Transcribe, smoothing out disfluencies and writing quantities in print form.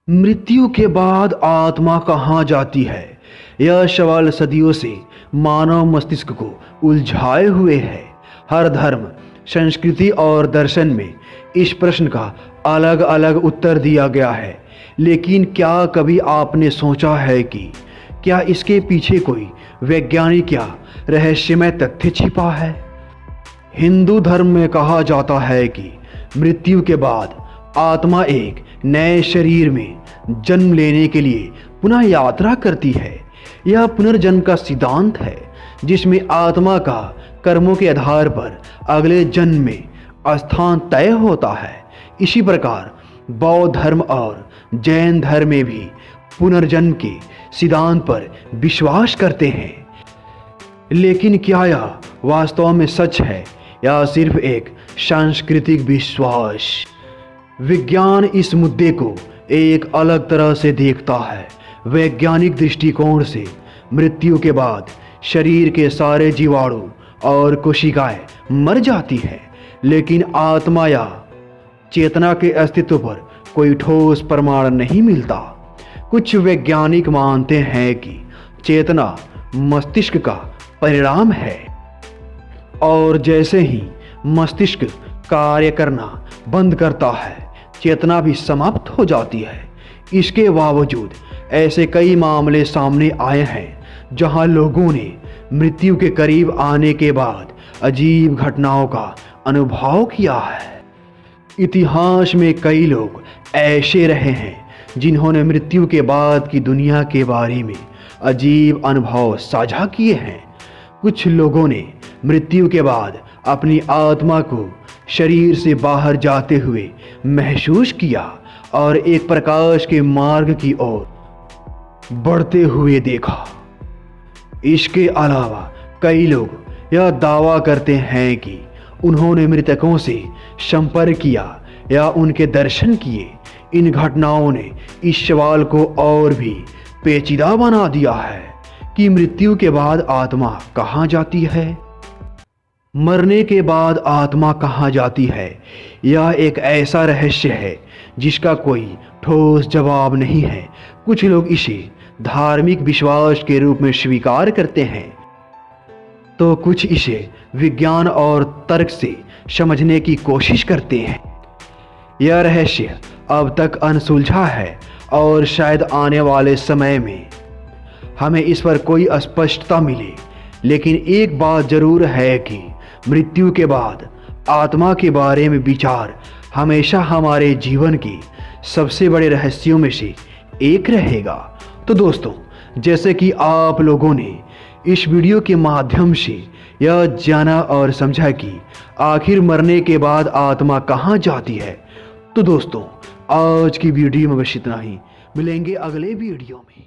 मृत्यु के बाद आत्मा कहाँ जाती है? यह सवाल सदियों से मानव मस्तिष्क को उलझाए हुए है। हर धर्म, संस्कृति और दर्शन में इस प्रश्न का अलग अलग उत्तर दिया गया है। लेकिन क्या कभी आपने सोचा है कि क्या इसके पीछे कोई वैज्ञानिक या रहस्यमय तथ्य छिपा है? हिंदू धर्म में कहा जाता है कि मृत्यु के बाद आत्मा एक नए शरीर में जन्म लेने के लिए पुनः यात्रा करती है। यह पुनर्जन्म का सिद्धांत है जिसमें आत्मा का कर्मों के आधार पर अगले जन्म में स्थान तय होता है। इसी प्रकार बौद्ध धर्म और जैन धर्म में भी पुनर्जन्म के सिद्धांत पर विश्वास करते हैं। लेकिन क्या यह वास्तव में सच है या सिर्फ एक सांस्कृतिक विश्वास? विज्ञान इस मुद्दे को एक अलग तरह से देखता है। वैज्ञानिक दृष्टिकोण से मृत्यु के बाद शरीर के सारे जीवाणु और कोशिकाएं मर जाती हैं, लेकिन आत्मा या चेतना के अस्तित्व पर कोई ठोस प्रमाण नहीं मिलता। कुछ वैज्ञानिक मानते हैं कि चेतना मस्तिष्क का परिणाम है और जैसे ही मस्तिष्क कार्य करना बंद करता है, चेतना भी समाप्त हो जाती है। इसके बावजूद ऐसे कई मामले सामने आए हैं जहां लोगों ने मृत्यु के करीब आने के बाद अजीब घटनाओं का अनुभव किया है। इतिहास में कई लोग ऐसे रहे हैं जिन्होंने मृत्यु के बाद की दुनिया के बारे में अजीब अनुभव साझा किए हैं। कुछ लोगों ने मृत्यु के बाद अपनी आत्मा को शरीर से बाहर जाते हुए महसूस किया और एक प्रकाश के मार्ग की ओर बढ़ते हुए देखा। इसके अलावा कई लोग यह दावा करते हैं कि उन्होंने मृतकों से संपर्क किया या उनके दर्शन किए। इन घटनाओं ने इस सवाल को और भी पेचीदा बना दिया है कि मृत्यु के बाद आत्मा कहाँ जाती है। मरने के बाद आत्मा कहाँ जाती है, यह एक ऐसा रहस्य है जिसका कोई ठोस जवाब नहीं है। कुछ लोग इसे धार्मिक विश्वास के रूप में स्वीकार करते हैं, तो कुछ इसे विज्ञान और तर्क से समझने की कोशिश करते हैं। यह रहस्य अब तक अनसुलझा है और शायद आने वाले समय में हमें इस पर कोई स्पष्टता मिले। लेकिन एक बात जरूर है कि मृत्यु के बाद आत्मा के बारे में विचार हमेशा हमारे जीवन के सबसे बड़े रहस्यों में से एक रहेगा। तो दोस्तों, जैसे कि आप लोगों ने इस वीडियो के माध्यम से यह जाना और समझा कि आखिर मरने के बाद आत्मा कहाँ जाती है, तो दोस्तों आज की वीडियो में बस इतना ही। मिलेंगे अगले वीडियो में।